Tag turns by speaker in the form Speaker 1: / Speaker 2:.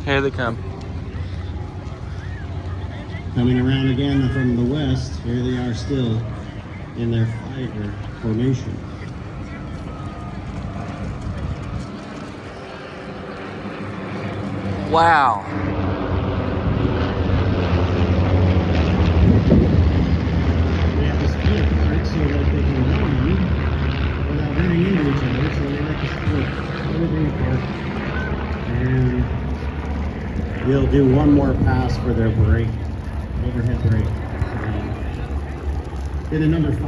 Speaker 1: Here they come.
Speaker 2: Coming around again from the west, here they are still in their flyover formation.
Speaker 1: Wow.
Speaker 2: They have to split apart so that they can run without running into each other, so they have to split everything apart. And they'll do one more pass for their break, overhead break. Did a number 5.